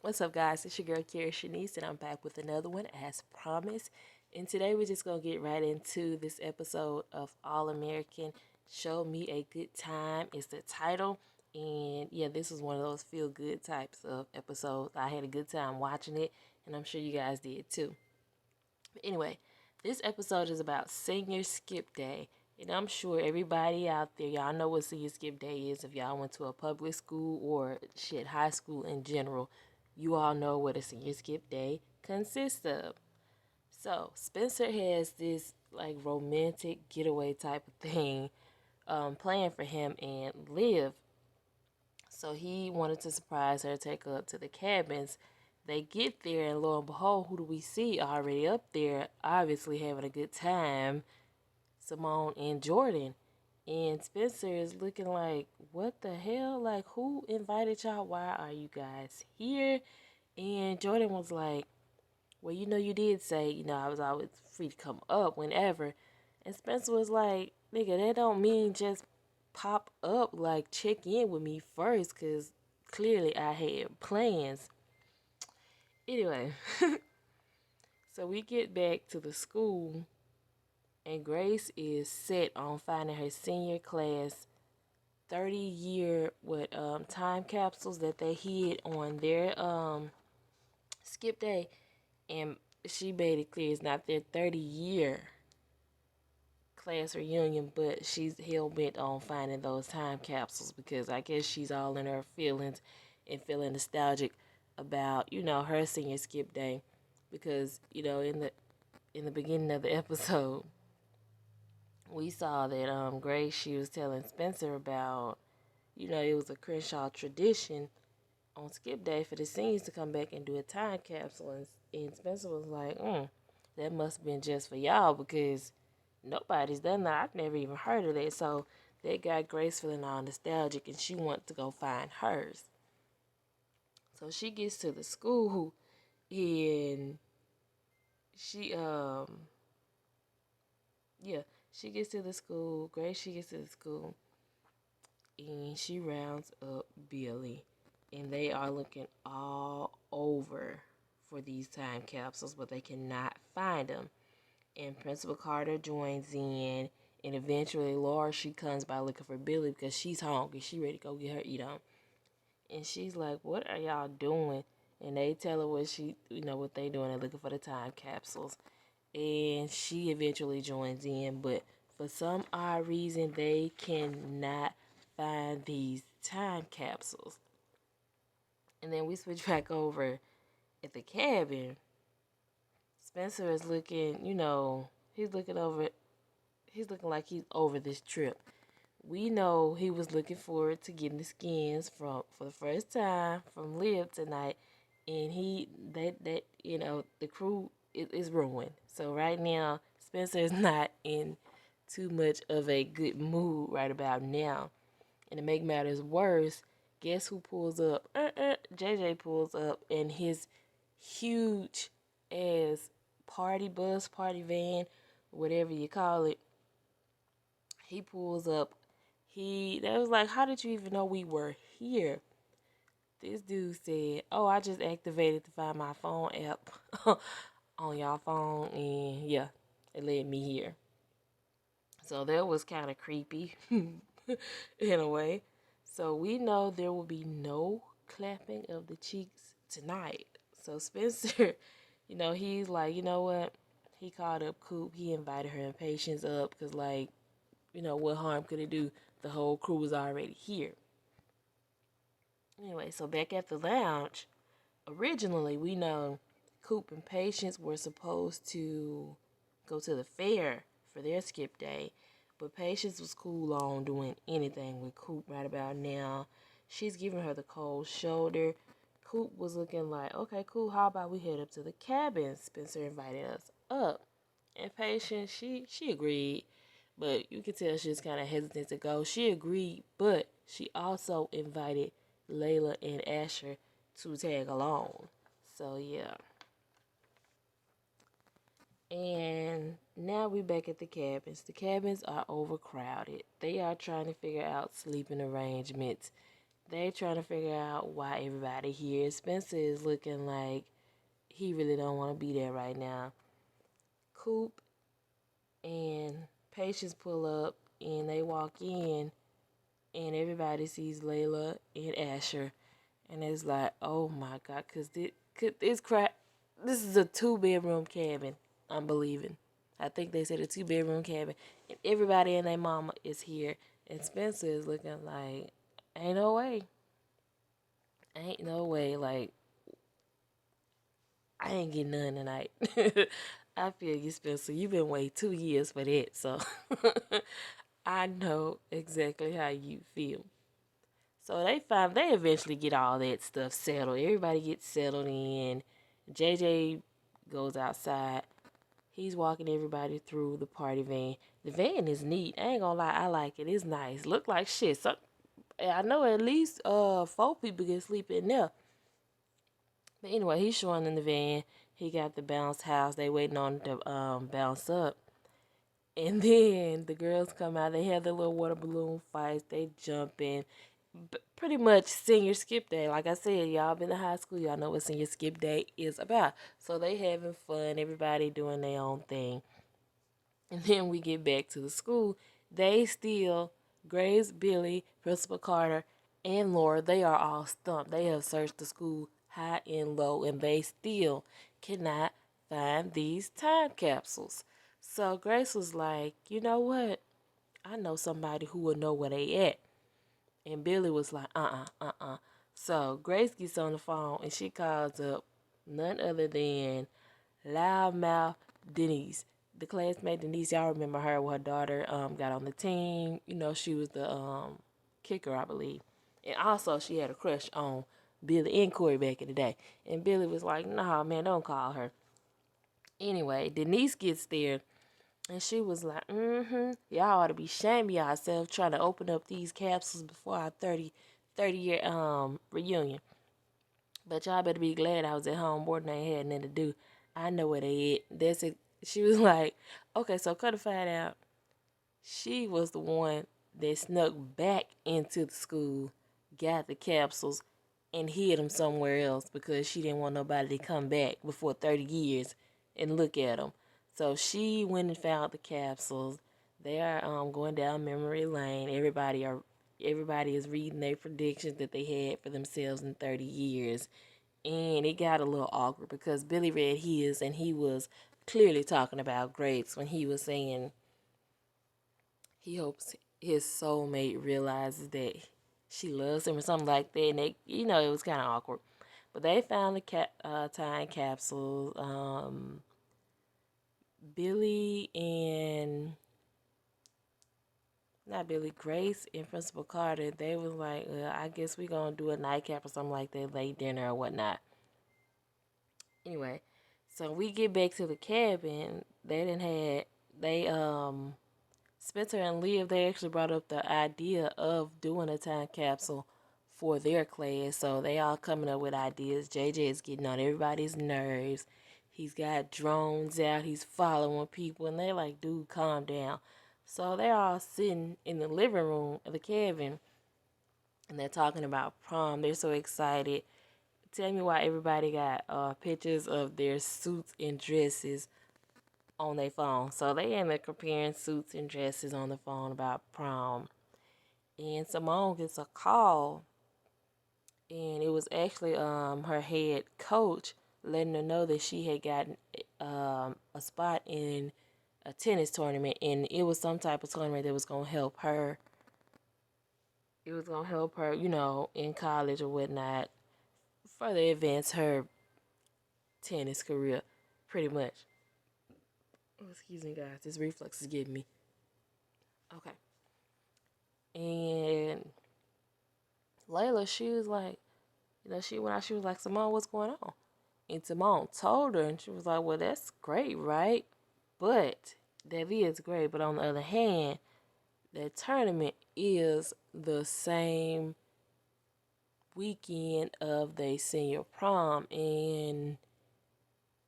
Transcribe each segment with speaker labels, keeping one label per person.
Speaker 1: What's up, guys? It's your girl, Kira Shanice, and I'm back with another one as promised. And today we're just going to get right into this episode of All American Show Me a Good Time. It's the title. And yeah, this is one of those feel good types of episodes. I had a good time watching it, and I'm sure you guys did too. But anyway, this episode is about Senior Skip Day. And I'm sure everybody out there, y'all know what Senior Skip Day is. If y'all went to a public school or high school in general, you all know what a Senior Skip Day consists of. So Spencer has this like romantic getaway type of thing planned for him and Liv. So he wanted to surprise her, take her up to the cabins. They get there, and lo and behold, who do we see already up there, obviously having a good time? Simone and Jordan. And Spencer is looking like, what the hell? Like, who invited y'all? Why are you guys here? And Jordan was like, well, you did say, I was always free to come up whenever. And Spencer was like, nigga, that don't mean just pop up, like check in with me first, because clearly I had plans. Anyway, so we get back to the school, and Grace is set on finding her senior class 30-year time capsules that they hid on their skip day, and she made it clear it's not their 30-year class reunion, but she's hell bent on finding those time capsules because I guess she's all in her feelings and feeling nostalgic about her senior skip day, because in the beginning of the episode we saw that Grace, she was telling Spencer about it was a Crenshaw tradition on skip day for the seniors to come back and do a time capsule, and Spencer was like, that must have been just for y'all because nobody's done that. I've never even heard of that. So that got Grace feeling all nostalgic, and she wants to go find hers. So she gets to the school, and she yeah, she gets to the school. Grace, she gets to the school, and she rounds up Billy, and they are looking all over for these time capsules, but they cannot find them. And Principal Carter joins in, and eventually Laura, she comes by looking for Billy because she's hungry. She ready to go get her eat on. And she's like, "What are y'all doing?" And they tell her what they doing. They're looking for the time capsules. And she eventually joins in, but for some odd reason, they cannot find these time capsules. And then we switch back over at the cabin. Spencer is looking, he's looking over. He's looking like he's over this trip. We know he was looking forward to getting the skins for the first time from Liv tonight, and the crew is ruined. So right now, Spencer is not in too much of a good mood right about now. And to make matters worse, guess who pulls up? JJ pulls up in his huge ass party van, whatever you call it. He pulls up. That was like, how did you even know we were here? This dude said, "Oh, I just activated to find my phone app on y'all phone, and yeah, it led me here." So that was kind of creepy in a way. So we know there will be no clapping of the cheeks tonight. So Spencer, he's like, you know what? He called up Coop. He invited her and Patience up because, like, what harm could it do? The whole crew was already here. Anyway, so back at the lounge, originally we know Coop and Patience were supposed to go to the fair for their skip day, but Patience was cool on doing anything with Coop right about now. She's giving her the cold shoulder. Coop was looking like, okay, cool, how about we head up to the cabin? Spencer invited us up. And Patience, she agreed, but you could tell she was kind of hesitant to go. She agreed, but she also invited Layla and Asher to tag along. So yeah. And now we back at the cabins. The cabins are overcrowded. They are trying to figure out sleeping arrangements. They trying to figure out why everybody here. Spencer is looking like he really don't want to be there right now. Coop and Patience pull up and they walk in and everybody sees Layla and Asher and it's like, oh my god, this is a 2 bedroom cabin. I'm believing. I think they said a 2 bedroom cabin and everybody and their mama is here and Spencer is looking like, ain't no way. Ain't no way. Like, I ain't getting none tonight. I feel you, Spencer. You've been waiting 2 years for that, so I know exactly how you feel. So they eventually get all that stuff settled. Everybody gets settled in. JJ goes outside. He's walking everybody through the party van. The van is neat. I ain't gonna lie, I like it. It's nice. Look like shit. So I know at least 4 people can sleep in there. But anyway, he's showing in the van. He got the bounce house. They waiting on to bounce up. And then the girls come out. They have their little water balloon fights. They jump in. Pretty much senior skip day. Like I said, y'all been to high school. Y'all know what senior skip day is about. So they having fun. Everybody doing their own thing. And then we get back to the school. They still, Grace, Billy, Principal Carter, and Laura, they are all stumped. They have searched the school high and low, and they still cannot find these time capsules. So Grace was like, you know what? I know somebody who will know where they at. And Billy was like, So Grace gets on the phone and she calls up none other than Loudmouth Denise. The classmate Denise, y'all remember her when her daughter got on the team. You know, she was the kicker, I believe. And also she had a crush on Billy and Corey back in the day. And Billy was like, nah, man, don't call her. Anyway, Denise gets there and she was like, y'all ought to be shaming yourself trying to open up these capsules before our 30 year reunion. But y'all better be glad I was at home bored and I ain't had nothing to do. I know where they at. That's it. She was like, okay, so cut to find out. She was the one that snuck back into the school, got the capsules, and hid them somewhere else because she didn't want nobody to come back before 30 years and look at them. So she went and found the capsules. They are going down memory lane. Everybody is reading their predictions that they had for themselves in 30 years. And it got a little awkward because Billy read his and he was clearly talking about grades when he was saying he hopes his soulmate realizes that she loves him or something like that. And it was kind of awkward. But they found the time capsule. Billy and not Billy, Grace and Principal Carter, they was like, I guess we gonna do a nightcap or something like that, late dinner or whatnot. Anyway, so we get back to the cabin. Spencer and Liv, they actually brought up the idea of doing a time capsule for their class. So they all coming up with ideas. JJ is getting on everybody's nerves. He's got drones out. He's following people. And they like, dude, calm down. So they're all sitting in the living room of the cabin. And they're talking about prom. They're so excited. Tell me why everybody got pictures of their suits and dresses on their phone. So they end up comparing suits and dresses on the phone about prom. And Simone gets a call, and it was actually her head coach letting her know that she had gotten a spot in a tennis tournament, and it was some type of tournament that was gonna help her. It was gonna help her, in college or whatnot, further advance her tennis career, pretty much. Oh, excuse me, guys. This reflux is getting me. Okay. And Layla, she was like, she went out, she was like, Simone, what's going on? And Simone told her, and she was like, well, that's great, right? But that is great. But on the other hand, that tournament is the same weekend of their senior prom. And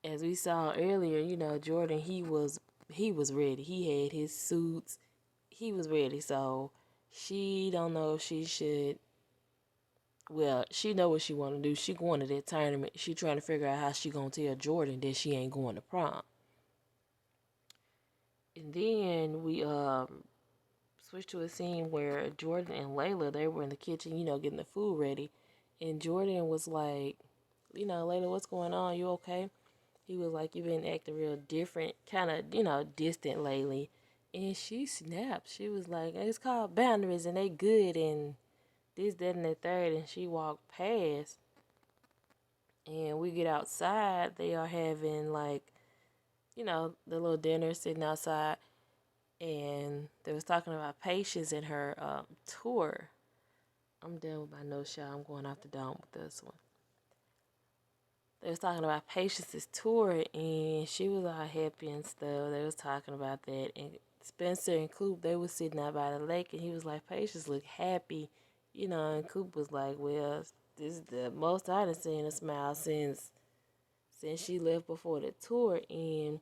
Speaker 1: as we saw earlier, Jordan, he was ready. He had his suits. He was ready. So she don't know if she should Well, she know what she want to do. She going to that tournament. She trying to figure out how she gonna tell Jordan that she ain't going to prom. And then we switched to a scene where Jordan and Layla, they were in the kitchen, getting the food ready. And Jordan was like, Layla, what's going on? You okay? He was like, you've been acting real different, kind of, distant lately. And she snapped. She was like, it's called boundaries and they good and this, that, and the third. And she walked past. And we get outside. They are having like, the little dinner sitting outside. And they was talking about Patience and her tour. I'm done with my notes, y'all. I'm going off the dome with this one. They was talking about Patience's tour, and she was all happy and stuff. They was talking about that, and Spencer and Coop, they was sitting out by the lake, and he was like, Patience look happy, and Coop was like, well, this is the most I done seen her smile since she left before the tour, and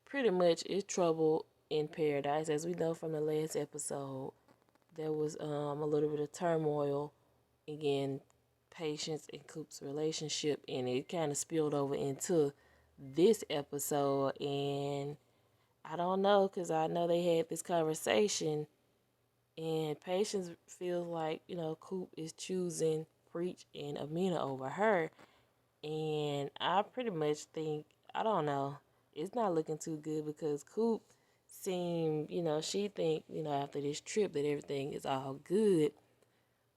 Speaker 1: pretty much it's trouble in paradise. As we know from the last episode, there was a little bit of turmoil again, Patience and Coop's relationship, and it kind of spilled over into this episode. And I don't know, because I know they had this conversation, and Patience feels like, Coop is choosing Preach and Amina over her. And I pretty much think, I don't know, it's not looking too good because Coop seemed, she think, after this trip that everything is all good.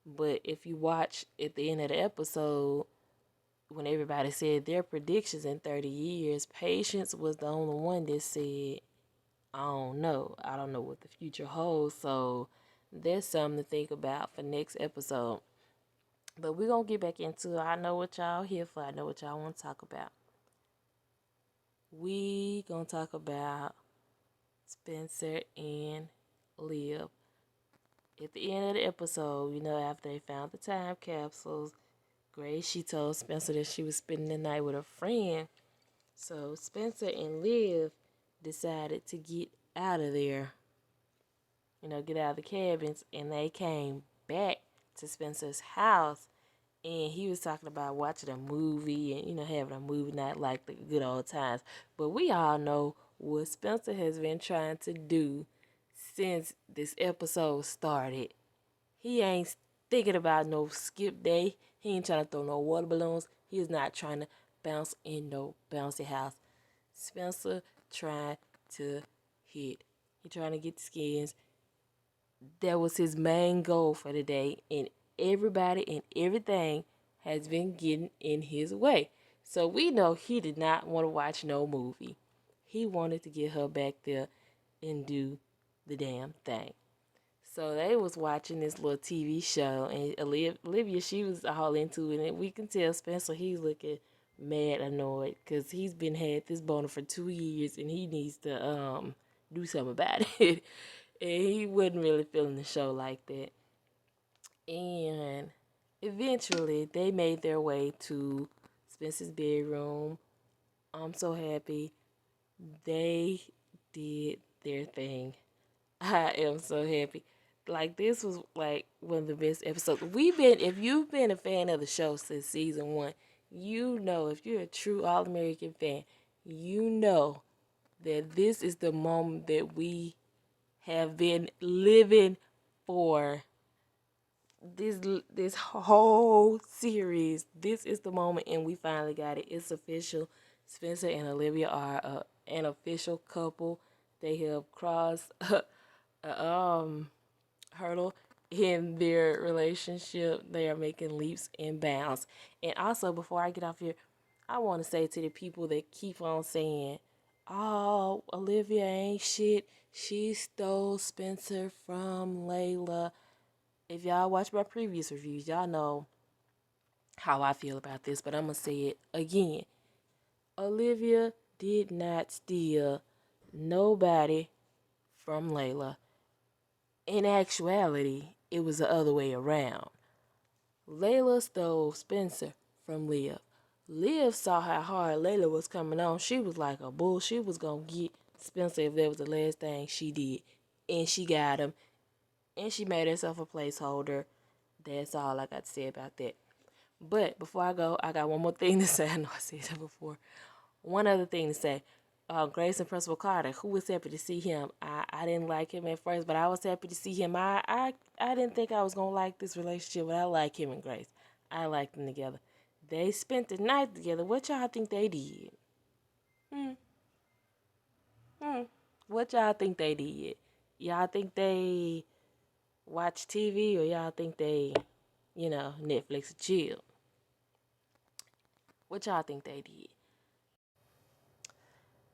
Speaker 1: But if you watch at the end of the episode, when everybody said their predictions in 30 years, Patience was the only one that said, I don't know. I don't know what the future holds. So there's something to think about for next episode. But we're going to get back into it. I know what y'all here for. I know what y'all want to talk about. We going to talk about Spencer and Liv. At the end of the episode, after they found the time capsules, Grace, she told Spencer that she was spending the night with a friend. So Spencer and Liv decided to get out of there, get out of the cabins, and they came back to Spencer's house. And he was talking about watching a movie and, having a movie night like the good old times. But we all know what Spencer has been trying to do since this episode started. He ain't thinking about no skip day. He ain't trying to throw no water balloons. He is not trying to bounce in no bouncy house. Spencer trying to hit. He trying to get the skins. That was his main goal for the day. And everybody and everything has been getting in his way. So we know he did not want to watch no movie. He wanted to get her back there and do the damn thing. So they was watching this little TV show, and Olivia, she was all into it, and we can tell Spencer he's looking mad annoyed because he's been had this boner for 2 years, and he needs to do something about it, and he wasn't really feeling the show like that. And eventually, they made their way to Spencer's bedroom. I'm so happy they did their thing. I am so happy. Like, this was like one of the best episodes. If you've been a fan of the show since season one, if you're a true All American fan, you know that this is the moment that we have been living for this whole series. This is the moment, and we finally got it. It's official. Spencer and Olivia are an official couple. They have crossed hurdle in their relationship. They are making leaps and bounds. And also, before I get off here, I want to say to the people that keep on saying, oh, Olivia ain't shit. She stole Spencer from Layla. If y'all watch my previous reviews, y'all know how I feel about this, but I'm going to say it again. Olivia did not steal nobody from Layla. In actuality, it was the other way around. Layla stole Spencer from Liv. Liv saw how hard Layla was coming on. She was like a bull. She was going to get Spencer if that was the last thing she did. And she got him. And she made herself a placeholder. That's all I got to say about that. But before I go, I got one more thing to say. I know I said that before. One other thing to say. Grace and Principal Carter, who was happy to see him. I didn't like him at first, but I was happy to see him. I didn't think I was going to like this relationship, but I like him and Grace. I liked them together. They spent the night together. What y'all think they did? Hmm. Hmm. What y'all think they did? Y'all think they watch TV or y'all think they, Netflix and chill? What y'all think they did?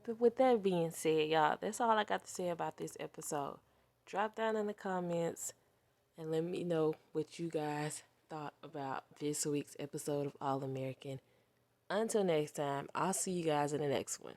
Speaker 1: But with that being said, y'all, that's all I got to say about this episode. Drop down in the comments and let me know what you guys thought about this week's episode of All American. Until next time, I'll see you guys in the next one.